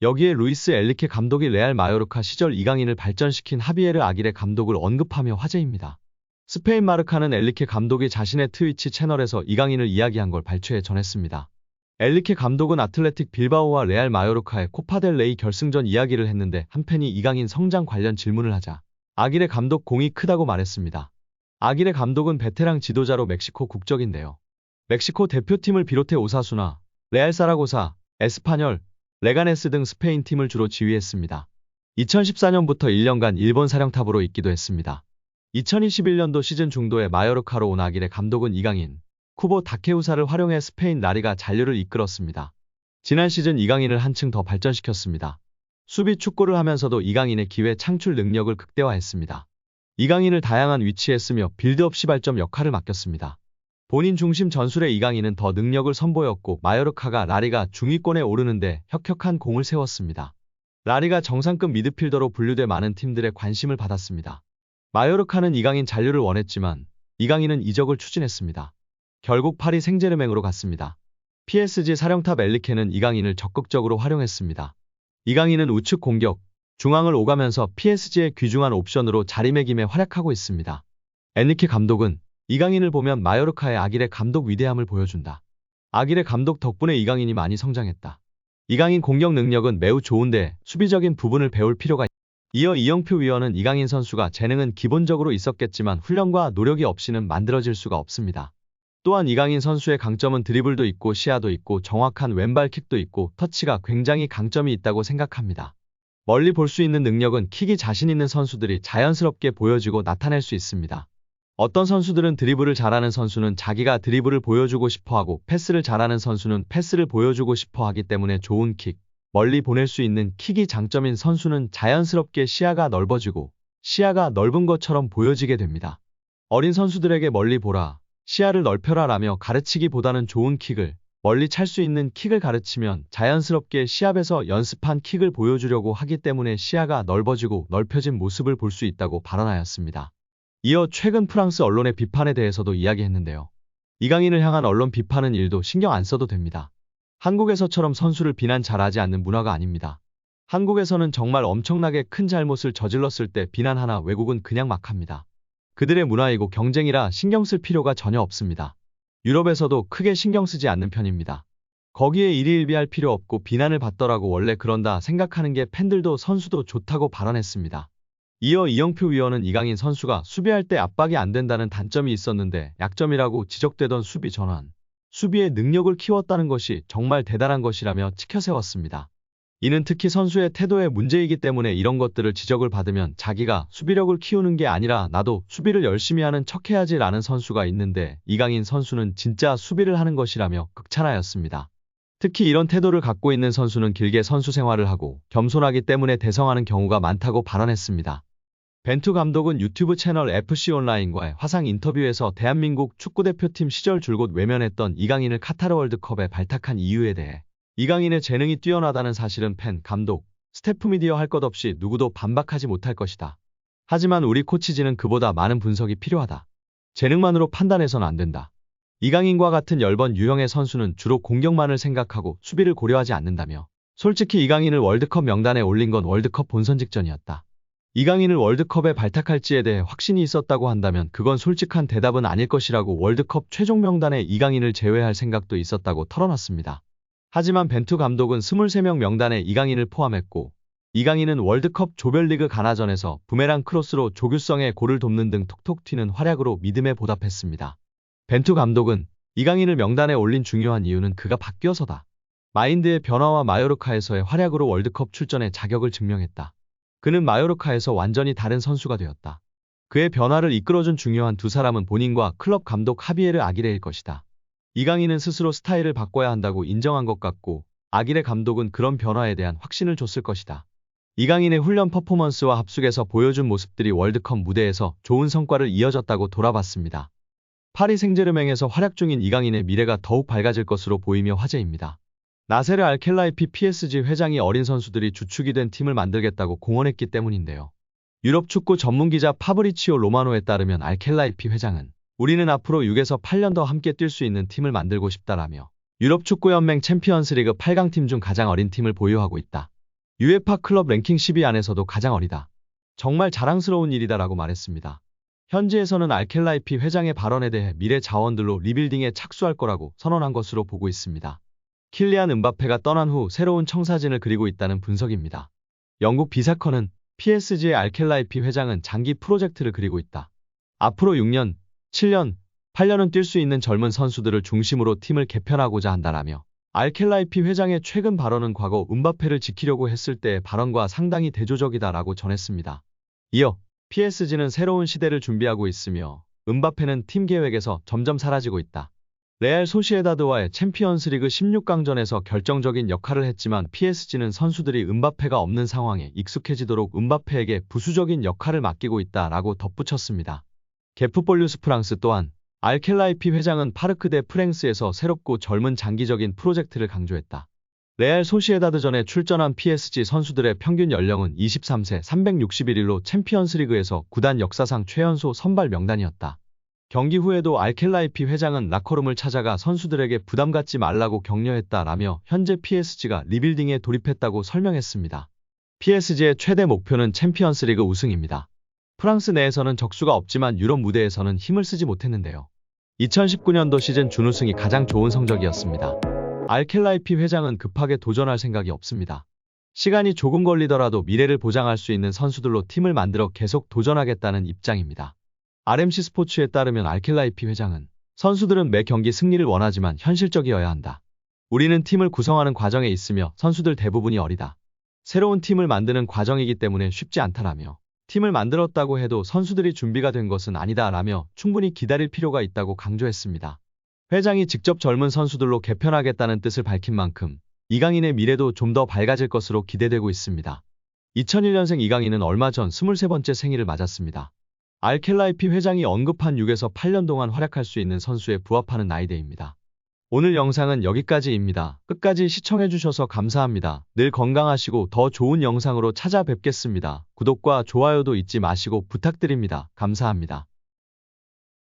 여기에 루이스 엘리케 감독이 레알 마요르카 시절 이강인을 발전시킨 하비에르 아기레 감독을 언급하며 화제입니다. 스페인 마르카는 엘리케 감독이 자신의 트위치 채널에서 이강인을 이야기한 걸 발췌해 전했습니다. 엘리케 감독은 아틀레틱 빌바오와 레알 마요르카의 코파델레이 결승전 이야기를 했는데 한 팬이 이강인 성장 관련 질문을 하자 아기레 감독 공이 크다고 말했습니다. 아기레 감독은 베테랑 지도자로 멕시코 국적인데요. 멕시코 대표팀을 비롯해 오사수나, 레알 사라고사, 에스파뇰, 레가네스 등 스페인 팀을 주로 지휘했습니다. 2014년부터 1년간 일본 사령탑으로 있기도 했습니다. 2021년도 시즌 중도에 마요르카로 온 아기레 감독은 이강인, 쿠보 다케우사를 활용해 스페인 라리가 잔류를 이끌었습니다. 지난 시즌 이강인을 한층 더 발전시켰습니다. 수비 축구를 하면서도 이강인의 기회 창출 능력을 극대화했습니다. 이강인을 다양한 위치에 쓰며 빌드업 시발점 역할을 맡겼습니다. 본인 중심 전술의 이강인은 더 능력을 선보였고 마요르카가 라리가 중위권에 오르는데 혁혁한 공을 세웠습니다. 라리가 정상급 미드필더로 분류돼 많은 팀들의 관심을 받았습니다. 마요르카는 이강인 잔류를 원했지만 이강인은 이적을 추진했습니다. 결국 파리 생제르맹으로 갔습니다. PSG 사령탑 엘리케는 이강인을 적극적으로 활용했습니다. 이강인은 우측 공격, 중앙을 오가면서 PSG의 귀중한 옵션으로 자리매김에 활약하고 있습니다. 엔리케 감독은 이강인을 보면 마요르카의 아기레 감독 위대함을 보여준다. 아기레 감독 덕분에 이강인이 많이 성장했다. 이강인 공격 능력은 매우 좋은데 수비적인 부분을 배울 필요가 있다. 이어 이영표 위원은 이강인 선수가 재능은 기본적으로 있었겠지만 훈련과 노력이 없이는 만들어질 수가 없습니다. 또한 이강인 선수의 강점은 드리블도 있고 시야도 있고 정확한 왼발킥도 있고 터치가 굉장히 강점이 있다고 생각합니다. 멀리 볼 수 있는 능력은 킥이 자신 있는 선수들이 자연스럽게 보여주고 나타낼 수 있습니다. 어떤 선수들은 드리블을 잘하는 선수는 자기가 드리블을 보여주고 싶어하고 패스를 잘하는 선수는 패스를 보여주고 싶어하기 때문에 좋은 킥, 멀리 보낼 수 있는 킥이 장점인 선수는 자연스럽게 시야가 넓어지고 시야가 넓은 것처럼 보여지게 됩니다. 어린 선수들에게 멀리 보라, 시야를 넓혀라 라며 가르치기보다는 좋은 킥을, 멀리 찰 수 있는 킥을 가르치면 자연스럽게 시합에서 연습한 킥을 보여주려고 하기 때문에 시야가 넓어지고 넓혀진 모습을 볼 수 있다고 발언하였습니다. 이어 최근 프랑스 언론의 비판에 대해서도 이야기했는데요. 이강인을 향한 언론 비판은 일도 신경 안 써도 됩니다. 한국에서처럼 선수를 비난 잘하지 않는 문화가 아닙니다. 한국에서는 정말 엄청나게 큰 잘못을 저질렀을 때 비난하나 외국은 그냥 막 합니다. 그들의 문화이고 경쟁이라 신경 쓸 필요가 전혀 없습니다. 유럽에서도 크게 신경 쓰지 않는 편입니다. 거기에 일희일비할 필요 없고 비난을 받더라고 원래 그런다 생각하는 게 팬들도 선수도 좋다고 발언했습니다. 이어 이영표 위원은 이강인 선수가 수비할 때 압박이 안 된다는 단점이 있었는데 약점이라고 지적되던 수비 전환, 수비의 능력을 키웠다는 것이 정말 대단한 것이라며 치켜세웠습니다. 이는 특히 선수의 태도의 문제이기 때문에 이런 것들을 지적을 받으면 자기가 수비력을 키우는 게 아니라 나도 수비를 열심히 하는 척해야지 라는 선수가 있는데 이강인 선수는 진짜 수비를 하는 것이라며 극찬하였습니다. 특히 이런 태도를 갖고 있는 선수는 길게 선수 생활을 하고 겸손하기 때문에 대성하는 경우가 많다고 발언했습니다. 벤투 감독은 유튜브 채널 FC온라인과의 화상 인터뷰에서 대한민국 축구대표팀 시절 줄곧 외면했던 이강인을 카타르 월드컵에 발탁한 이유에 대해 이강인의 재능이 뛰어나다는 사실은 팬, 감독, 스태프 미디어 할 것 없이 누구도 반박하지 못할 것이다. 하지만 우리 코치진은 그보다 많은 분석이 필요하다. 재능만으로 판단해서는 안 된다. 이강인과 같은 열번 유형의 선수는 주로 공격만을 생각하고 수비를 고려하지 않는다며 솔직히 이강인을 월드컵 명단에 올린 건 월드컵 본선 직전이었다. 이강인을 월드컵에 발탁할지에 대해 확신이 있었다고 한다면 그건 솔직한 대답은 아닐 것이라고 월드컵 최종 명단에 이강인을 제외할 생각도 있었다고 털어놨습니다. 하지만 벤투 감독은 23명 명단에 이강인을 포함했고 이강인은 월드컵 조별리그 가나전에서 부메랑 크로스로 조규성의 골을 돕는 등 톡톡 튀는 활약으로 믿음에 보답했습니다. 벤투 감독은 이강인을 명단에 올린 중요한 이유는 그가 바뀌어서다. 마인드의 변화와 마요르카에서의 활약으로 월드컵 출전의 자격을 증명했다. 그는 마요르카에서 완전히 다른 선수가 되었다. 그의 변화를 이끌어준 중요한 두 사람은 본인과 클럽 감독 하비에르 아기레일 것이다. 이강인은 스스로 스타일을 바꿔야 한다고 인정한 것 같고 아기레 감독은 그런 변화에 대한 확신을 줬을 것이다. 이강인의 훈련 퍼포먼스와 합숙에서 보여준 모습들이 월드컵 무대에서 좋은 성과를 이어졌다고 돌아봤습니다. 파리 생제르맹에서 활약 중인 이강인의 미래가 더욱 밝아질 것으로 보이며 화제입니다. 나세르 알켈라이피 PSG 회장이 어린 선수들이 주축이 된 팀을 만들겠다고 공언했기 때문인데요. 유럽 축구 전문기자 파브리치오 로마노에 따르면 알켈라이피 회장은 우리는 앞으로 6에서 8년 더 함께 뛸 수 있는 팀을 만들고 싶다라며 유럽 축구연맹 챔피언스리그 8강팀 중 가장 어린 팀을 보유하고 있다. UEFA 클럽 랭킹 10위 안에서도 가장 어리다. 정말 자랑스러운 일이다라고 말했습니다. 현지에서는 알켈라이피 회장의 발언에 대해 미래 자원들로 리빌딩에 착수할 거라고 선언한 것으로 보고 있습니다. 킬리안 음바페가 떠난 후 새로운 청사진을 그리고 있다는 분석입니다. 영국 비사컨은 PSG의 알켈라이피 회장은 장기 프로젝트를 그리고 있다. 앞으로 6년, 7년, 8년은 뛸 수 있는 젊은 선수들을 중심으로 팀을 개편하고자 한다라며 알켈라이피 회장의 최근 발언은 과거 음바페를 지키려고 했을 때의 발언과 상당히 대조적이다라고 전했습니다. 이어 PSG는 새로운 시대를 준비하고 있으며 음바페는 팀 계획에서 점점 사라지고 있다. 레알 소시에다드와의 챔피언스리그 16강전에서 결정적인 역할을 했지만 PSG는 선수들이 음바페가 없는 상황에 익숙해지도록 음바페에게 부수적인 역할을 맡기고 있다라고 덧붙였습니다. 게프폴뉴스 프랑스 또한 알켈라이피 회장은 파르크 대 프랭스에서 새롭고 젊은 장기적인 프로젝트를 강조했다. 레알 소시에다드전에 출전한 PSG 선수들의 평균 연령은 23세 361일로 챔피언스리그에서 구단 역사상 최연소 선발 명단이었다. 경기 후에도 알켈라이피 회장은 라커룸을 찾아가 선수들에게 부담 갖지 말라고 격려했다라며 현재 PSG가 리빌딩에 돌입했다고 설명했습니다. PSG의 최대 목표는 챔피언스리그 우승입니다. 프랑스 내에서는 적수가 없지만 유럽 무대에서는 힘을 쓰지 못했는데요. 2019년도 시즌 준우승이 가장 좋은 성적이었습니다. 알켈라이피 회장은 급하게 도전할 생각이 없습니다. 시간이 조금 걸리더라도 미래를 보장할 수 있는 선수들로 팀을 만들어 계속 도전하겠다는 입장입니다. RMC 스포츠에 따르면 알켈라이피 회장은 선수들은 매 경기 승리를 원하지만 현실적이어야 한다. 우리는 팀을 구성하는 과정에 있으며 선수들 대부분이 어리다. 새로운 팀을 만드는 과정이기 때문에 쉽지 않다라며 팀을 만들었다고 해도 선수들이 준비가 된 것은 아니다라며 충분히 기다릴 필요가 있다고 강조했습니다. 회장이 직접 젊은 선수들로 개편하겠다는 뜻을 밝힌 만큼 이강인의 미래도 좀 더 밝아질 것으로 기대되고 있습니다. 2001년생 이강인은 얼마 전 23번째 생일을 맞았습니다. 알켈라이피 회장이 언급한 6에서 8년 동안 활약할 수 있는 선수에 부합하는 나이대입니다. 오늘 영상은 여기까지입니다. 끝까지 시청해주셔서 감사합니다. 늘 건강하시고 더 좋은 영상으로 찾아뵙겠습니다. 구독과 좋아요도 잊지 마시고 부탁드립니다. 감사합니다.